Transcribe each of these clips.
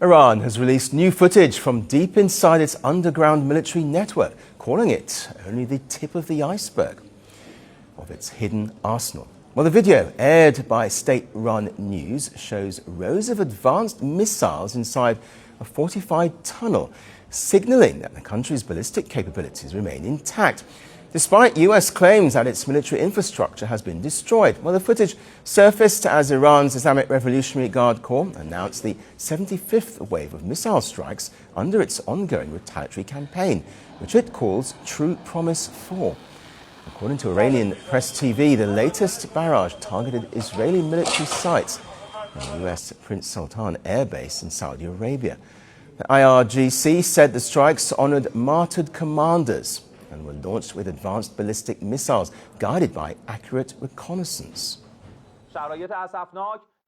Iran has released new footage from deep inside its underground military network, calling it only the tip of the iceberg of its hidden arsenal. Well, the video, aired by state-run news, shows rows of advanced missiles inside a fortified tunnel, signaling that the country's ballistic capabilities remain intact, despite US claims that its military infrastructure has been destroyed. Well, the footage surfaced as Iran's Islamic Revolutionary Guard Corps announced the 75th wave of missile strikes under its ongoing retaliatory campaign, which it calls True Promise 4. According to Iranian Press TV, the latest barrage targeted Israeli military sites and the US Prince Sultan Air Base in Saudi Arabia. The IRGC said the strikes honored martyred commanders and were launched with advanced ballistic missiles guided by accurate reconnaissance.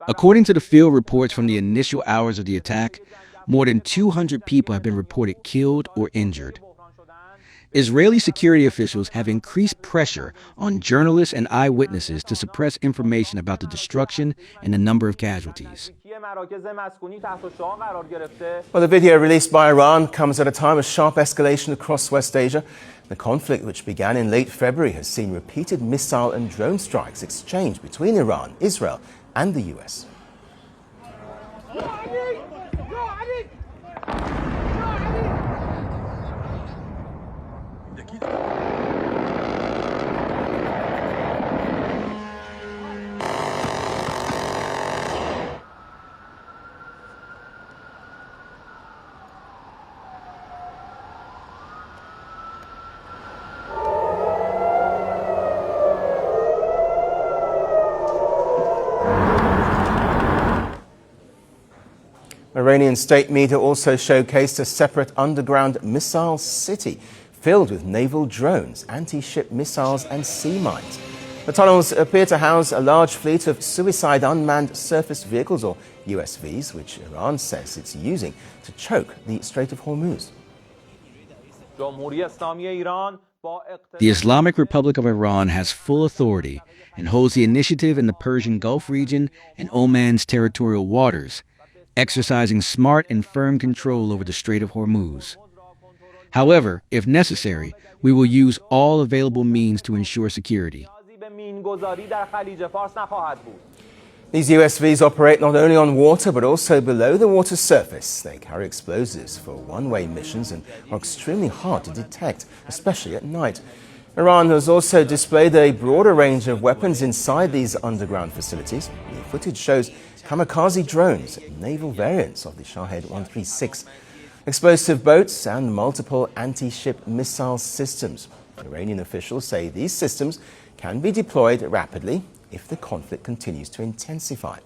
According to the field reports from the initial hours of the attack, more than 200 people have been reported killed or injured. Israeli security officials have increased pressure on journalists and eyewitnesses to suppress information about the destruction and the number of casualties. Well, the video released by Iran comes at a time of sharp escalation across West Asia. The conflict, which began in late February, has seen repeated missile and drone strikes exchanged between Iran, Israel, and the US. Iranian state media also showcased a separate underground missile city filled with naval drones, anti-ship missiles and sea mines. The tunnels appear to house a large fleet of suicide unmanned surface vehicles, or USVs, which Iran says it's using to choke the Strait of Hormuz. The Islamic Republic of Iran has full authority and holds the initiative in the Persian Gulf region and Oman's territorial waters, exercising smart and firm control over the Strait of Hormuz. However, if necessary, we will use all available means to ensure security. These USVs operate not only on water but also below the water surface. They carry explosives for one-way missions and are extremely hard to detect, especially at night. Iran has also displayed a broader range of weapons inside these underground facilities. The footage shows kamikaze drones, naval variants of the Shahed 136, explosive boats and multiple anti-ship missile systems. Iranian officials say these systems can be deployed rapidly if the conflict continues to intensify.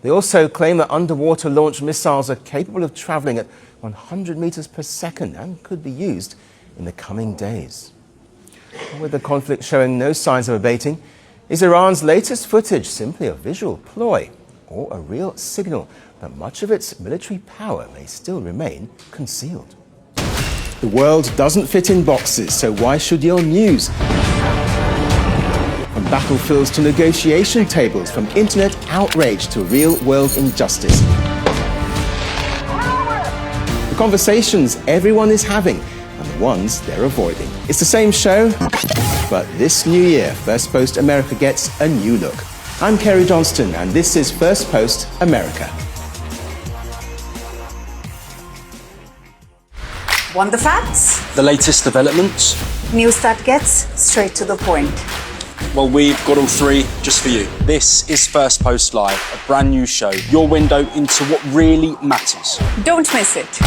They also claim that underwater launch missiles are capable of traveling at 100 meters per second and could be used in the coming days. With the conflict showing no signs of abating, is Iran's latest footage simply a visual ploy or a real signal that much of its military power may still remain concealed? The world doesn't fit in boxes, so why should your news? From battlefields to negotiation tables, from internet outrage to real-world injustice. The conversations everyone is having and the ones they're avoiding. It's the same show, but this new year, First Post America gets a new look. I'm Kerry Johnston, and this is First Post America. Want the facts? The latest developments? News that gets straight to the point. Well, we've got all three just for you. This is First Post Live, a brand new show, your window into what really matters. Don't miss it.